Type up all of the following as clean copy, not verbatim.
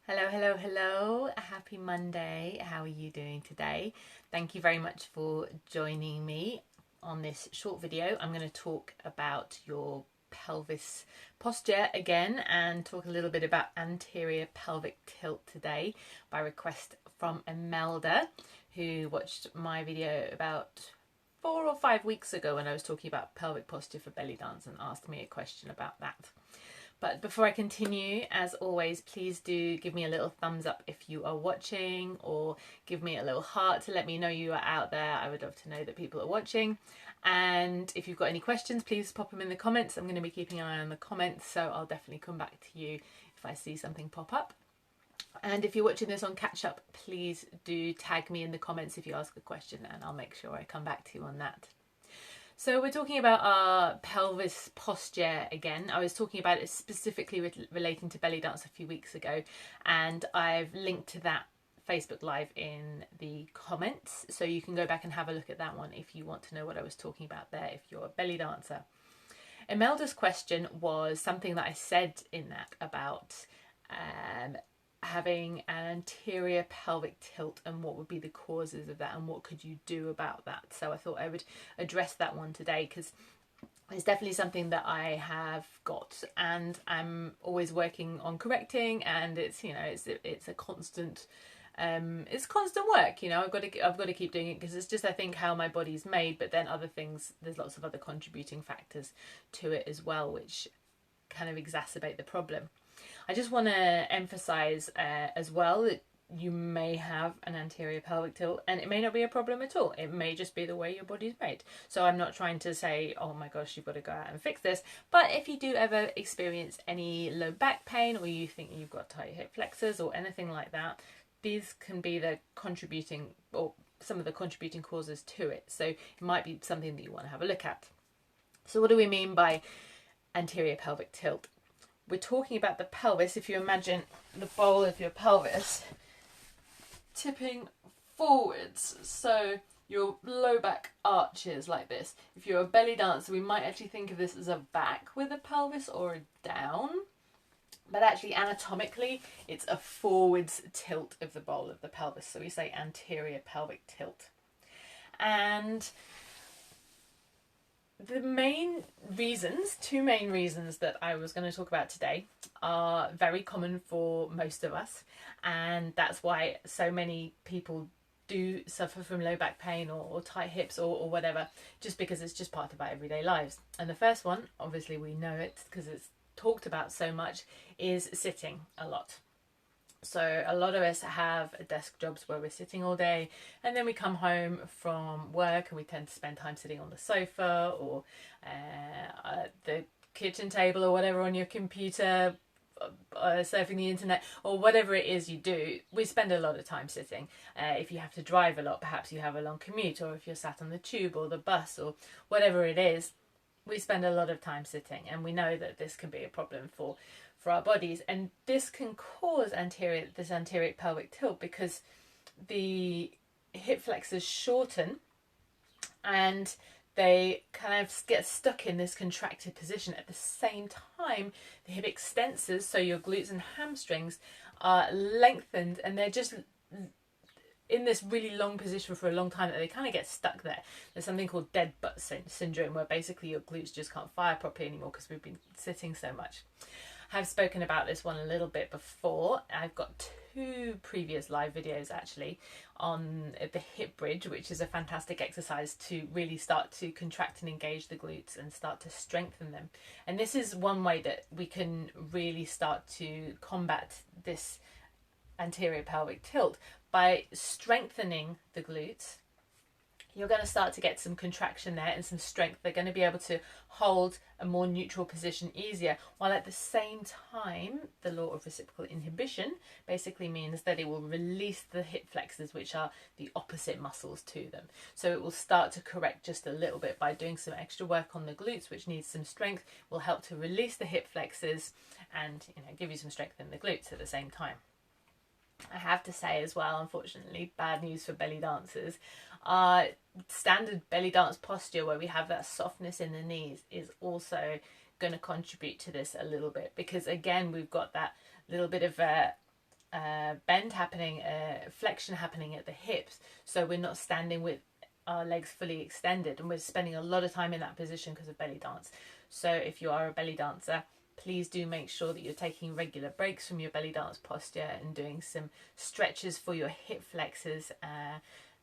Hello, hello, hello. Happy Monday. How are you doing today? Thank you very much for joining me on this short video. I'm going to talk about your pelvis posture again and talk a little bit about anterior pelvic tilt today by request from Imelda, who watched my video about 4 or 5 weeks ago when I was talking about pelvic posture for belly dance and asked me a question about that. But before I continue, as always, please do give me a little thumbs up if you are watching, or give me a little heart to let me know you are out there. I would love to know that people are watching. And if you've got any questions, please pop them in the comments. I'm going to be keeping an eye on the comments, so I'll definitely come back to you if I see something pop up. And if you're watching this on catch up, please do tag me in the comments if you ask a question, and I'll make sure I come back to you on that. So we're talking about our pelvis posture again. I was talking about it specifically relating to belly dance a few weeks ago, and I've linked to that Facebook Live in the comments, so you can go back and have a look at that one if you want to know what I was talking about there if you're a belly dancer. Imelda's question was something that I said in that about having an anterior pelvic tilt and what would be the causes of that and what could you do about that. So I thought I would address that one today because it's definitely something that I have got and I'm always working on correcting, and it's it's a constant it's constant work. I've got to keep doing it because it's just, I think, how my body's made, but then other things, there's lots of other contributing factors to it as well which kind of exacerbate the problem. I just want to emphasize as well that you may have an anterior pelvic tilt and it may not be a problem at all. It may just be the way your body's made. So I'm not trying to say, oh my gosh, you've got to go out and fix this. But if you do ever experience any low back pain, or you think you've got tight hip flexors or anything like that, these can be the contributing, or some of the contributing causes to it. So it might be something that you want to have a look at. So what do we mean by anterior pelvic tilt? We're talking about the pelvis. If you imagine the bowl of your pelvis tipping forwards, so your low back arches like this. If you're a belly dancer, we might actually think of this as a back with a pelvis or a down, but actually anatomically it's a forwards tilt of the bowl of the pelvis. So we say anterior pelvic tilt. And the two main reasons that I was going to talk about today are very common for most of us, and that's why so many people do suffer from low back pain or tight hips or whatever, just because it's just part of our everyday lives. And the first one, obviously we know it because it's talked about so much, is sitting a lot. So a lot of us have desk jobs where we're sitting all day, and then we come home from work and we tend to spend time sitting on the sofa or at the kitchen table or whatever, on your computer, surfing the internet, or whatever it is you do. We spend a lot of time sitting. If you have to drive a lot, perhaps you have a long commute, or if you're sat on the tube or the bus or whatever it is, we spend a lot of time sitting, and we know that this can be a problem for our bodies, and this can cause this anterior pelvic tilt because the hip flexors shorten and they kind of get stuck in this contracted position. At the same time, the hip extensors, so your glutes and hamstrings, are lengthened, and they're just in this really long position for a long time that they kind of get stuck there. There's something called dead butt syndrome, where basically your glutes just can't fire properly anymore because we've been sitting so much. I've spoken about this one a little bit before. I've got 2 previous live videos actually on the hip bridge, which is a fantastic exercise to really start to contract and engage the glutes and start to strengthen them. And this is one way that we can really start to combat this anterior pelvic tilt. By strengthening the glutes, you're going to start to get some contraction there and some strength. They're going to be able to hold a more neutral position easier, while at the same time the law of reciprocal inhibition basically means that it will release the hip flexors, which are the opposite muscles to them. So it will start to correct just a little bit by doing some extra work on the glutes, which needs some strength, will help to release the hip flexors and give you some strength in the glutes at the same time. I have to say as well, unfortunately, bad news for belly dancers. Standard belly dance posture, where we have that softness in the knees, is also going to contribute to this a little bit, because again we've got that little bit of bend happening, flexion happening at the hips, so we're not standing with our legs fully extended, and we're spending a lot of time in that position because of belly dance. So if you are a belly dancer, please do make sure that you're taking regular breaks from your belly dance posture and doing some stretches for your hip flexors,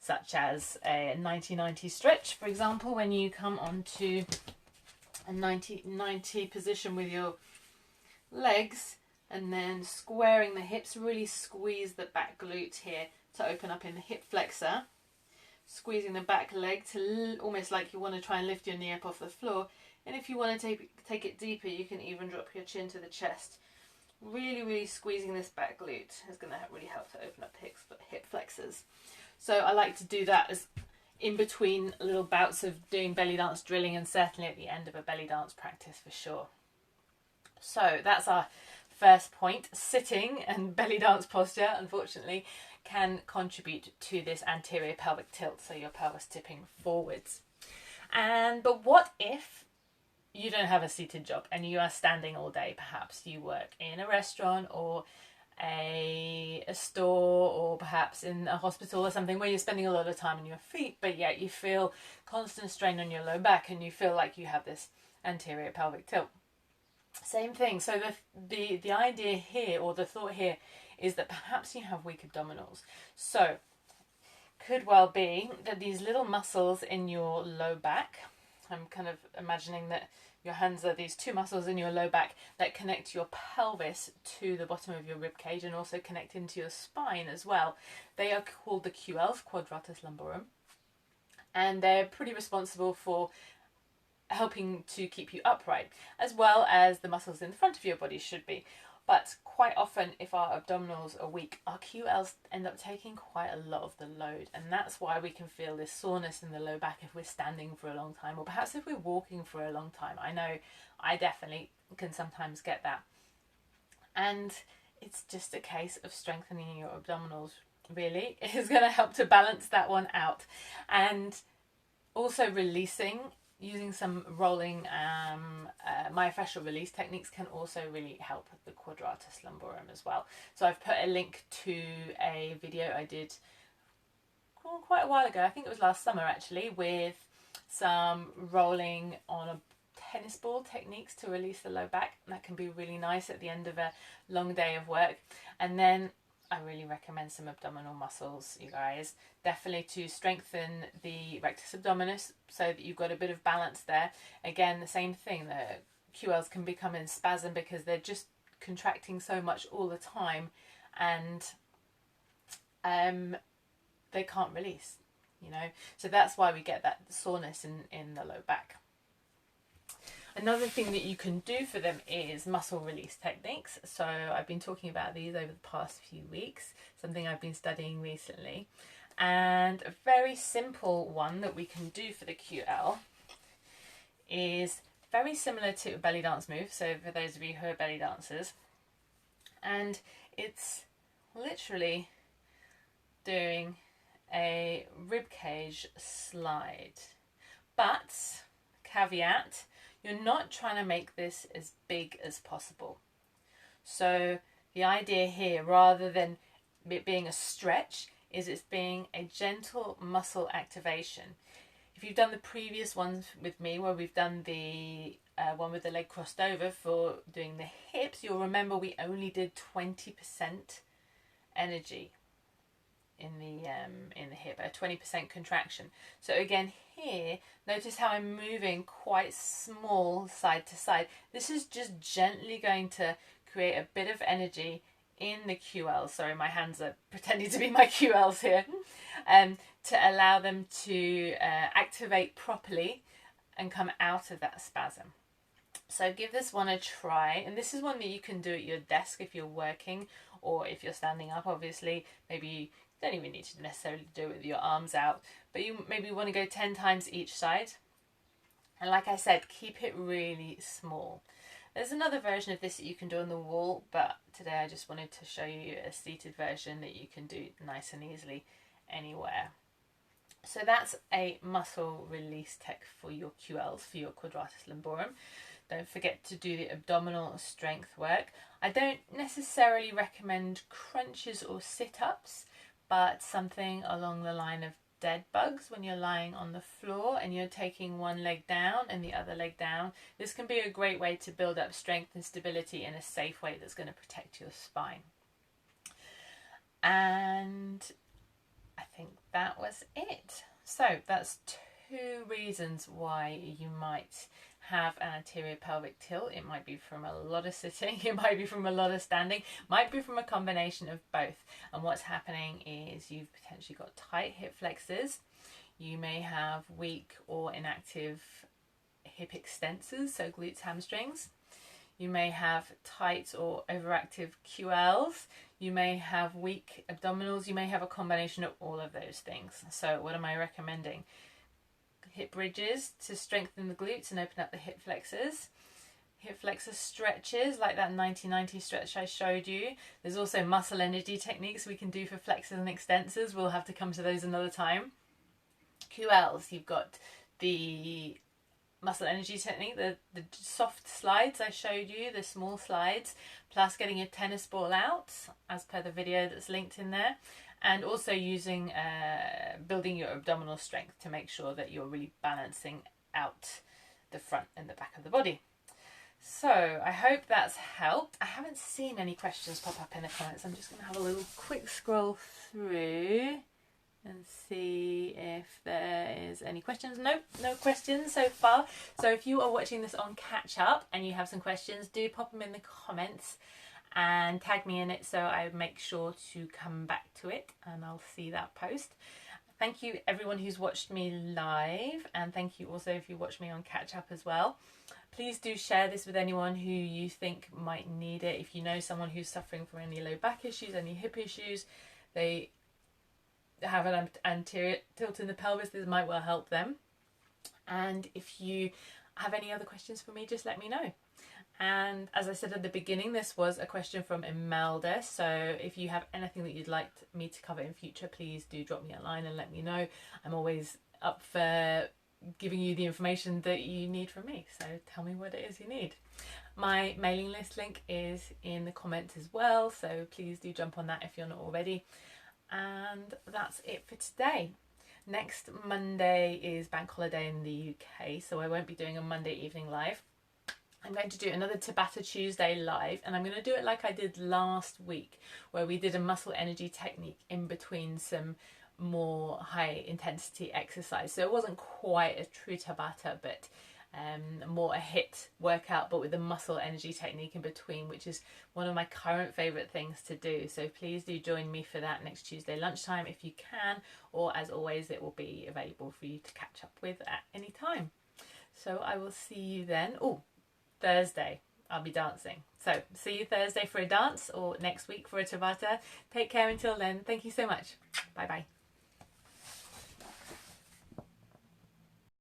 such as a 90-90 stretch, for example, when you come onto a 90-90 position with your legs and then squaring the hips. Really squeeze the back glute here to open up in the hip flexor, squeezing the back leg to almost like you want to try and lift your knee up off the floor. And if you want to take it deeper, you can even drop your chin to the chest. Really squeezing this back glute is going to really help to open up hip flexors. So I like to do that as in between little bouts of doing belly dance drilling, and certainly at the end of a belly dance practice for sure. So that's our first point. Sitting and belly dance posture, unfortunately, can contribute to this anterior pelvic tilt, so your pelvis tipping forwards. But what if you don't have a seated job and you are standing all day? Perhaps you work in a restaurant or a store, or perhaps in a hospital or something, where you're spending a lot of time on your feet, but yet you feel constant strain on your low back and you feel like you have this anterior pelvic tilt. Same thing. So the idea here, or the thought here, is that perhaps you have weak abdominals. So could well be that these little muscles in your low back, I'm kind of imagining that your hands are these two muscles in your low back that connect your pelvis to the bottom of your rib cage and also connect into your spine as well. They are called the QLs, quadratus lumborum, and they're pretty responsible for helping to keep you upright, as well as the muscles in the front of your body should be. But quite often, if our abdominals are weak, our QLs end up taking quite a lot of the load, and that's why we can feel this soreness in the low back if we're standing for a long time, or perhaps if we're walking for a long time. I know I definitely can sometimes get that, and it's just a case of strengthening your abdominals. Really, is going to help to balance that one out, and also releasing. Using some rolling myofascial release techniques can also really help with the quadratus lumborum as well. So I've put a link to a video I did quite a while ago, I think it was last summer actually, with some rolling on a tennis ball techniques to release the low back. And that can be really nice at the end of a long day of work. And then I really recommend some abdominal muscles, you guys, definitely to strengthen the rectus abdominis so that you've got a bit of balance there. Again, the same thing, the QLs can become in spasm because they're just contracting so much all the time, and they can't release, you know. So that's why we get that soreness in the low back. Another thing that you can do for them is muscle release techniques. So I've been talking about these over the past few weeks, something I've been studying recently. And a very simple one that we can do for the QL is very similar to a belly dance move. So for those of you who are belly dancers, and it's literally doing a ribcage slide. But caveat, you're not trying to make this as big as possible. So the idea here, rather than it being a stretch, is it's being a gentle muscle activation. If you've done the previous ones with me, where we've done the one with the leg crossed over for doing the hips, you'll remember we only did 20% energy in the hip, a 20% contraction. So again here, notice how I'm moving quite small side to side. This is just gently going to create a bit of energy in the QLs. Sorry, my hands are pretending to be my QLs here, to allow them to activate properly and come out of that spasm. So give this one a try, and this is one that you can do at your desk if you're working, or if you're standing up, obviously. Maybe you don't even need to necessarily do it with your arms out, but you maybe want to go 10 times each side. And like I said, keep it really small. There's another version of this that you can do on the wall, but today I just wanted to show you a seated version that you can do nice and easily anywhere. So that's a muscle release tech for your QLs, for your quadratus lumborum. Don't forget to do the abdominal strength work. I don't necessarily recommend crunches or sit-ups, but something along the line of dead bugs when you're lying on the floor and you're taking one leg down and the other leg down. This can be a great way to build up strength and stability in a safe way that's going to protect your spine. And I think that was it. So that's 2 reasons why you might have an anterior pelvic tilt. It might be from a lot of sitting, it might be from a lot of standing, might be from a combination of both. And what's happening is you've potentially got tight hip flexors. You may have weak or inactive hip extensors, so glutes, hamstrings. You may have tight or overactive QLs. You may have weak abdominals. You may have a combination of all of those things. So what am I recommending? Hip bridges to strengthen the glutes and open up the hip flexors. Hip flexor stretches like that 90-90 stretch I showed you. There's also muscle energy techniques we can do for flexors and extensors. We'll have to come to those another time. QLs, you've got the muscle energy technique, the soft slides I showed you, the small slides, plus getting your tennis ball out as per the video that's linked in there, and also using building your abdominal strength to make sure that you're really balancing out the front and the back of the body. So I hope that's helped. I haven't seen any questions pop up in the comments. I'm just going to have a little quick scroll through and see if there is any questions. Nope, no questions so far. So if you are watching this on catch up and you have some questions, do pop them in the comments and tag me in it so I make sure to come back to it and I'll see that post. Thank you everyone who's watched me live, and thank you also if you watch me on catch up as well. Please do share this with anyone who you think might need it. If you know someone who's suffering from any low back issues, any hip issues, they have an anterior tilt in the pelvis, this might well help them. And if you have any other questions for me, just let me know. And as I said at the beginning, this was a question from Imelda, so if you have anything that you'd like me to cover in future, please do drop me a line and let me know. I'm always up for giving you the information that you need from me, so tell me what it is you need. My mailing list link is in the comments as well, so please do jump on that if you're not already. And that's it for today. Next Monday is bank holiday in the UK, so I won't be doing a Monday evening live. I'm going to do another Tabata Tuesday live, and I'm going to do it like I did last week, where we did a muscle energy technique in between some more high intensity exercise. So it wasn't quite a true Tabata, but more a HIIT workout, but with a muscle energy technique in between, which is one of my current favourite things to do. So please do join me for that next Tuesday lunchtime if you can, or as always it will be available for you to catch up with at any time. So I will see you then. Oh, Thursday I'll be dancing, so see you Thursday for a dance or next week for a Tabata. Take care until then. Thank you so much. Bye bye.